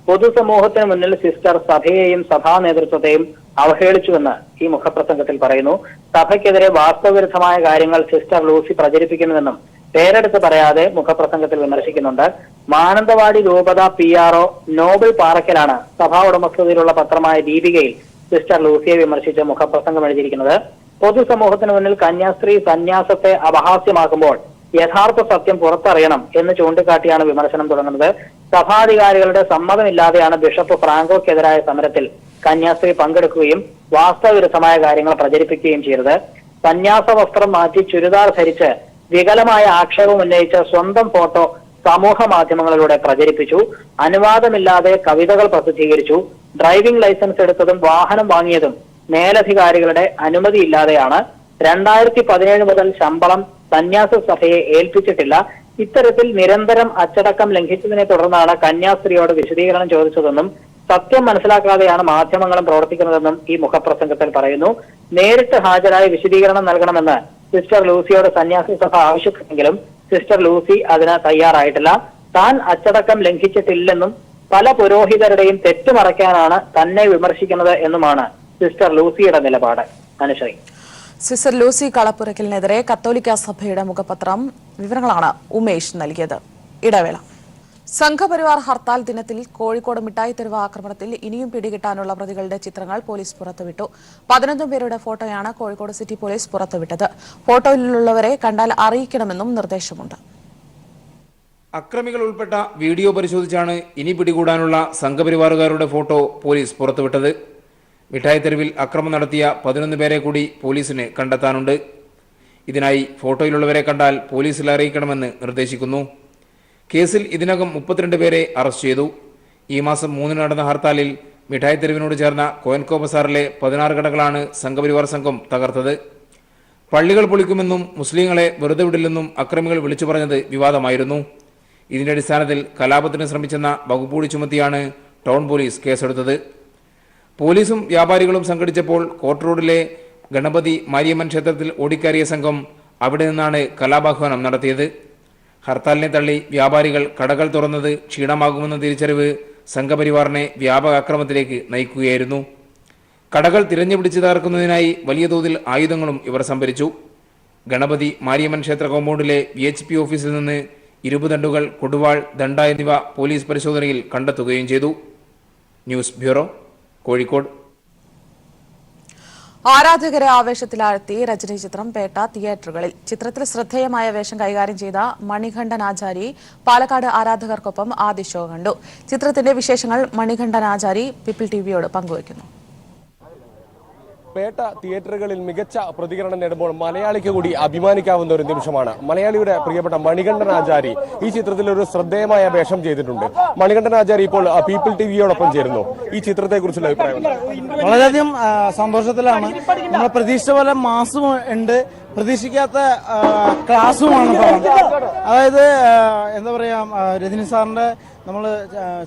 പൊതുസമൂഹത്തിന് മുന്നിൽ സിസ്റ്റർ സഭയെയും സഭാ നേതൃത്വത്തെയും അവഹേളിച്ചുവെന്ന് ഈ മുഖപ്രസംഗത്തിൽ പറയുന്നു. സഭയ്ക്കെതിരെ വാസ്തവവിരുദ്ധമായ കാര്യങ്ങൾ സിസ്റ്റർ ലൂസി പ്രചരിപ്പിക്കുന്നുവെന്നും പേരെടുത്ത് പറയാതെ മുഖപ്രസംഗത്തിൽ വിമർശിക്കുന്നുണ്ട്. മാനന്തവാടി രൂപത PRO നോബിൾ പാറയ്ക്കലാണ് സഭാ ഉടമസ്ഥതയിലുള്ള പത്രമായ ദീപികയിൽ സിസ്റ്റർ ലൂസിയെ വിമർശിച്ച് മുഖപ്രസംഗം എഴുതിയിരിക്കുന്നത്. പൊതുസമൂഹത്തിന് മുന്നിൽ കന്യാസ്ത്രീ സന്യാസത്തെ അപഹാസ്യമാക്കുമ്പോൾ യഥാർത്ഥ സത്യം പുറത്തറിയണം എന്ന് ചൂണ്ടിക്കാട്ടിയാണ് വിമർശനം തുടങ്ങുന്നത്. സഭാധികാരികളുടെ സമ്മതമില്ലാതെയാണ് ബിഷപ്പ് ഫ്രാങ്കോയ്ക്കെതിരായ സമരത്തിൽ കന്യാസ്ത്രീ പങ്കെടുക്കുകയും വാസ്തവവിരുദ്ധമായ കാര്യങ്ങൾ പ്രചരിപ്പിക്കുകയും ചെയ്തത്. സന്യാസ വസ്ത്രം മാറ്റി ചുരിദാർ ധരിച്ച് വികലമായ ആക്ഷേപം ഉന്നയിച്ച സ്വന്തം ഫോട്ടോ സമൂഹ മാധ്യമങ്ങളിലൂടെ പ്രചരിപ്പിച്ചു. അനുവാദമില്ലാതെ കവിതകൾ പ്രസിദ്ധീകരിച്ചു. ഡ്രൈവിംഗ് ലൈസൻസ് എടുത്തതും വാഹനം വാങ്ങിയതും മേലധികാരികളുടെ അനുമതിയില്ലാതെയാണ്. 2017 മുതൽ ശമ്പളം സന്യാസ സഭയെ ഏൽപ്പിച്ചിട്ടില്ല. ഇത്തരത്തിൽ നിരന്തരം അച്ചടക്കം ലംഘിച്ചതിനെ തുടർന്നാണ് കന്യാസ്ത്രീയോട് വിശദീകരണം ചോദിച്ചതെന്നും സത്യം മനസ്സിലാക്കാതെയാണ് മാധ്യമങ്ങളും പ്രവർത്തിക്കുന്നതെന്നും ഈ മുഖപ്രസംഗത്തിൽ പറയുന്നു. നേരിട്ട് ഹാജരായി വിശദീകരണം നൽകണമെന്ന് സിസ്റ്റർ ലൂസിയോട് സന്യാസി സഭ ആവശ്യപ്പെട്ടെങ്കിലും സിസ്റ്റർ ലൂസി അതിന് തയ്യാറായിട്ടില്ല. താൻ അച്ചടക്കം ലംഘിച്ചിട്ടില്ലെന്നും പല പുരോഹിതരുടെയും തെറ്റുമറയ്ക്കാനാണ് തന്നെ വിമർശിക്കുന്നത് എന്നുമാണ് സിസ്റ്റർ ലൂസിയുടെ നിലപാട്. അനുശ്രീ. സിസ്റ്റർ ലൂസി കളപ്പുരയ്ക്കലിനെതിരെ കത്തോലിക്ക സഭയുടെ മുഖപത്രം. വിവരങ്ങളാണ് ഉമേഷ് നൽകിയത്. ഇടവേള. സംഘപരിവാർ ഹർത്താൽ ദിനത്തിൽ കോഴിക്കോട് മിഠായി തെരുവ് ആക്രമണത്തിൽ ഇനിയും പിടികിട്ടാനുള്ള പ്രതികളുടെ ചിത്രങ്ങൾ പോലീസ് പുറത്തുവിട്ടു. 11 പേരുടെ ഫോട്ടോയാണ് കോഴിക്കോട് സിറ്റി പോലീസ് പുറത്തുവിട്ടത്. ഫോട്ടോയിലുള്ളവരെ കണ്ടാൽ അറിയിക്കണമെന്നും നിർദ്ദേശമുണ്ട്. അക്രമികൾ ഉൾപ്പെട്ട വീഡിയോ പരിശോധിച്ചാണ് ഇനി പിടികൂടാനുള്ള സംഘപരിവാറുകാരുടെ ഫോട്ടോ പോലീസ് പുറത്തുവിട്ടത്. മിഠായി തെരുവിൽ അക്രമം നടത്തിയ 11 പേരെ കൂടി പോലീസിന് കണ്ടെത്താനുണ്ട്. ഇതിനായി ഫോട്ടോയിലുള്ളവരെ കണ്ടാൽ പോലീസിൽ അറിയിക്കണമെന്ന് നിർദ്ദേശിക്കുന്നു. കേസിൽ ഇതിനകം 32 പേരെ അറസ്റ്റ് ചെയ്തു. ഈ മാസം 3 നടന്ന ഹർത്താലിൽ മിഠായി തെരുവിനോട് ചേർന്ന കോയൻകോ ബസാറിലെ 16 കടകളാണ് സംഘപരിവാർ സംഘം തകർത്തത്. പള്ളികൾ പൊളിക്കുമെന്നും മുസ്ലിങ്ങളെ വെറുതെ വിടില്ലെന്നും അക്രമികൾ വിളിച്ചു പറഞ്ഞത് വിവാദമായിരുന്നു. ഇതിന്റെ അടിസ്ഥാനത്തിൽ കലാപത്തിന് ശ്രമിച്ചെന്ന വകുപ്പൂടി ചുമത്തിയാണ് ടൗൺ പോലീസ് കേസെടുത്തത്. പോലീസും വ്യാപാരികളും സംഘടിച്ചപ്പോൾ കോർട്ട് റോഡിലെ ഗണപതി മാരിയമ്മൻ ക്ഷേത്രത്തിൽ ഓടിക്കയറിയ സംഘം അവിടെ നിന്നാണ് കലാപാഹ്വാനം നടത്തിയത്. ഹർത്താലിനെ തള്ളി വ്യാപാരികൾ കടകൾ തുറന്നത് ക്ഷീണമാകുമെന്ന തിരിച്ചറിവ് സംഘപരിവാറിനെ വ്യാപക അക്രമത്തിലേക്ക് നയിക്കുകയായിരുന്നു. കടകൾ തിരഞ്ഞുപിടിച്ച് തകർക്കുന്നതിനായി വലിയ തോതിൽ ആയുധങ്ങളും ഇവർ സംഭരിച്ചു. ഗണപതി മാരിയമ്മൻ ക്ഷേത്ര കോമ്പൗണ്ടിലെ VHP ഓഫീസിൽ നിന്ന് 20 ദണ്ടുകൾ, കൊടുവാൾ, ദണ്ഡ എന്നിവ പോലീസ് പരിശോധനയിൽ കണ്ടെത്തുകയും ചെയ്തു. News bureau, Kozhikode. ആരാധകരെ ആവേശത്തിലാഴ്ത്തി രജനി ചിത്രം പേട്ട തിയേറ്ററുകളിൽ. ചിത്രത്തിൽ ശ്രദ്ധേയമായ വേഷം കൈകാര്യം ചെയ്ത മണികണ്ഠൻ ആചാരി പാലക്കാട് ആരാധകർക്കൊപ്പം ആദ്യ ഷോ കണ്ടു. ചിത്രത്തിന്റെ വിശേഷങ്ങൾ മണികണ്ഠൻ ആചാരി പീപ്പിൾ ടിവിയോട് പങ്കുവയ്ക്കുന്നു. പേട്ട തിയേറ്ററുകളിൽ മികച്ച പ്രതികരണം നേടുമ്പോൾ മലയാളിക്ക് കൂടി അഭിമാനിക്കാവുന്ന ഒരു നിമിഷമാണ്. മലയാളിയുടെ പ്രിയപ്പെട്ട മണികണ്ഠൻ ആചാരി ഈ ചിത്രത്തിൽ ഒരു ശ്രദ്ധേയമായ വേഷം ചെയ്തിട്ടുണ്ട്. മണികണ്ഠൻ ആചാരി ഇപ്പോൾ പീപ്പിൾ ടിവിയോടൊപ്പം ചേരുന്നു. ഈ ചിത്രത്തെ കുറിച്ചുള്ള അഭിപ്രായം? വളരെയധികം സന്തോഷത്തിലാണ്. നമ്മൾ പ്രതീക്ഷിച്ച പോലെ മാസും ഉണ്ട്, പ്രതീക്ഷിക്കാത്ത ക്ലാസ്സുമാണ് പടം. അതായത് എന്താ പറയാ, രജനി സാറിന്റെ നമ്മൾ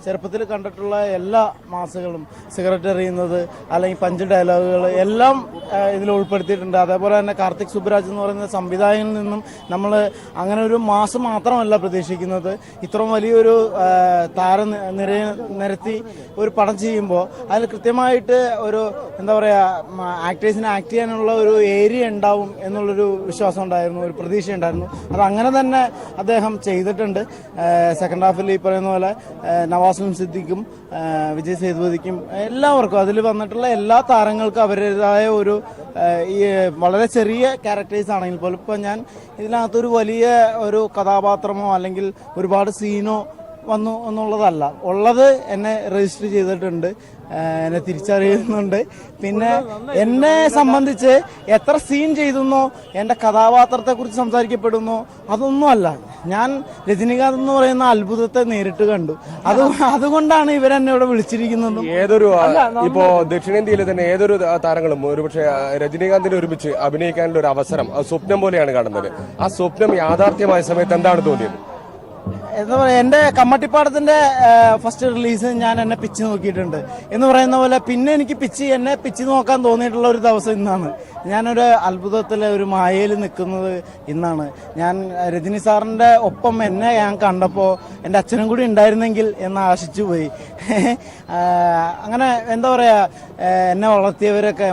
ചെറുപ്പത്തിൽ കണ്ടിട്ടുള്ള എല്ലാ മാസുകളും, സിഗരറ്റ് എറിയുന്നത് അല്ലെങ്കിൽ പഞ്ച് ഡയലോഗുകൾ എല്ലാം ഇതിൽ ഉൾപ്പെടുത്തിയിട്ടുണ്ട്. അതേപോലെ തന്നെ കാർത്തിക് സുബ്രാജ് എന്ന് പറയുന്ന സംവിധായകനിൽ നിന്നും നമ്മൾ അങ്ങനെ ഒരു മാസം മാത്രമല്ല പ്രതീക്ഷിക്കുന്നത്. ഇത്രയും വലിയൊരു നിരത്തി ഒരു പടം ചെയ്യുമ്പോൾ അതിൽ കൃത്യമായിട്ട് ഒരു എന്താ പറയുക, ആക്ടേഴ്സിനെ ആക്ട് ചെയ്യാനുള്ള ഒരു ഏരിയ ഉണ്ടാവും എന്നുള്ളൊരു വിശ്വാസം ഉണ്ടായിരുന്നു, ഒരു പ്രതീക്ഷ ഉണ്ടായിരുന്നു. അത് അങ്ങനെ തന്നെ അദ്ദേഹം ചെയ്തിട്ടുണ്ട്. സെക്കൻഡ് ഹാഫിൽ ഈ പറയുന്ന പോലെ നവാസും സിദ്ദിഖും വിജയ് സേതുപതിക്കും എല്ലാവർക്കും അതിൽ വന്നിട്ടുള്ള എല്ലാ താരങ്ങൾക്കും അവരുടേതായ ഒരു ഈ വളരെ ചെറിയ ക്യാരക്ടേഴ്സ് ആണെങ്കിൽ പോലും ഇപ്പം ഞാൻ ഇതിനകത്തൊരു വലിയ ഒരു കഥാപാത്രമോ അല്ലെങ്കിൽ ഒരുപാട് സീനോ വന്നു എന്നുള്ളതല്ല, ഉള്ളത് എന്നെ രജിസ്റ്റർ ചെയ്തിട്ടുണ്ട്, എന്നെ തിരിച്ചറിയുന്നുണ്ട്. പിന്നെ എന്നെ സംബന്ധിച്ച് എത്ര സീൻ ചെയ്തെന്നോ എൻ്റെ കഥാപാത്രത്തെ കുറിച്ച് സംസാരിക്കപ്പെടുന്നോ അതൊന്നുമല്ല. ഞാൻ രജനീകാന്ത് എന്ന് പറയുന്ന അത്ഭുതത്തെ നേരിട്ട് കണ്ടു. അതുകൊണ്ടാണ് ഇവരെന്നെ ഇവിടെ വിളിച്ചിരിക്കുന്നത്. ഏതൊരു ഇപ്പോ ദക്ഷിണേന്ത്യയിലെ തന്നെ ഏതൊരു താരങ്ങളും ഒരുപക്ഷെ രജനീകാന്തിനെ ഒരുമിച്ച് അഭിനയിക്കാനുള്ള ഒരു അവസരം സ്വപ്നം പോലെയാണ് കാണുന്നത്. ആ സ്വപ്നം യാഥാർത്ഥ്യമായ സമയത്ത് എന്താണ് തോന്നിയത്? എന്താ പറയുക, എൻ്റെ കമ്മട്ടിപ്പാടത്തിന്റെ ഫസ്റ്റ് റിലീസ് ഞാൻ എന്നെ പിച്ച് നോക്കിയിട്ടുണ്ട് എന്ന് പറയുന്ന പോലെ പിന്നെ എനിക്ക് എന്നെ പിച്ച് നോക്കാൻ തോന്നിയിട്ടുള്ള ഒരു ദിവസം ഇന്നാണ്. ഞാനൊരു അത്ഭുതത്തിലെ ഒരു മായയിൽ നിൽക്കുന്നത് ഇന്നാണ്. ഞാൻ രജനി സാറിന്റെ ഒപ്പം എന്നെ ഞാൻ കണ്ടപ്പോൾ എൻ്റെ അച്ഛനും കൂടി ഉണ്ടായിരുന്നെങ്കിൽ എന്ന് ആശിച്ചു പോയി. അങ്ങനെ എന്താ പറയാ, എന്നെ വളർത്തിയവരൊക്കെ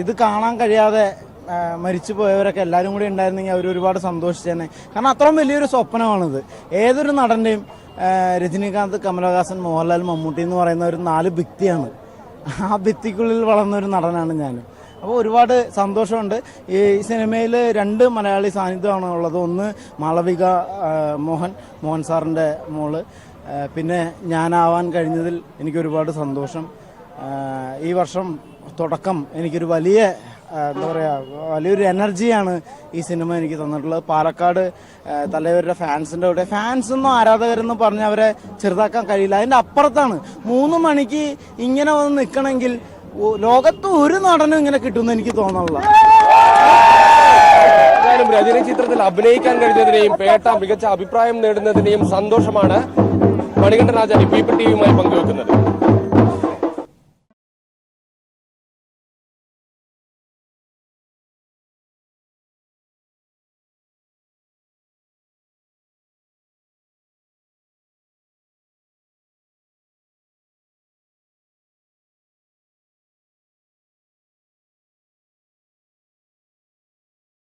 ഇത് കാണാൻ കഴിയാതെ മരിച്ചു പോയവരൊക്കെ എല്ലാവരും കൂടി ഉണ്ടായിരുന്നെങ്കിൽ അവർ ഒരുപാട് സന്തോഷിച്ചേനെ. കാരണം അത്രയും വലിയൊരു സ്വപ്നമാണിത്. ഏതൊരു നടൻ്റെയും രജനീകാന്ത്, കമലഹാസൻ, മോഹൻലാൽ, മമ്മൂട്ടി എന്ന് പറയുന്ന ഒരു 4 ഭിത്തിയാണ്. ആ ഭിത്തിക്കുള്ളിൽ വളർന്ന ഒരു നടനാണ് ഞാൻ. അപ്പോൾ ഒരുപാട് സന്തോഷമുണ്ട്. ഈ സിനിമയിൽ 2 മലയാളി സാന്നിധ്യമാണ് ഉള്ളത്. ഒന്ന് മാളവിക മോഹൻ സാറിൻ്റെ മോള്, പിന്നെ ഞാനാവാൻ കഴിഞ്ഞതിൽ എനിക്കൊരുപാട് സന്തോഷം. ഈ വർഷം തുടക്കം എനിക്കൊരു എന്താ പറയുക, വലിയൊരു എനർജിയാണ് ഈ സിനിമ എനിക്ക് തന്നിട്ടുള്ളത്. പാലക്കാട് തലവരുടെ ഫാൻസിൻ്റെ കൂടെ, ഫാൻസെന്നോ ആരാധകരെന്നോ പറഞ്ഞ് അവരെ ചെറുതാക്കാൻ കഴിയില്ല. അതിൻ്റെ അപ്പുറത്താണ്. 3 മണിക്ക് ഇങ്ങനെ വന്ന് നിൽക്കണമെങ്കിൽ ലോകത്ത് ഒരു നടനും ഇങ്ങനെ കിട്ടുമെന്ന് എനിക്ക് തോന്നുന്നില്ല. രജനി ചിത്രത്തിൽ അഭിനയിക്കാൻ കഴിഞ്ഞതിനെയും പേട്ട മികച്ച അഭിപ്രായം നേടുന്നതിനെയും സന്തോഷമാണ് മണികണ്ഠൻ ആചാരി പീപ്പിൾ ടിവിയുമായി പങ്കുവെക്കുന്നത്.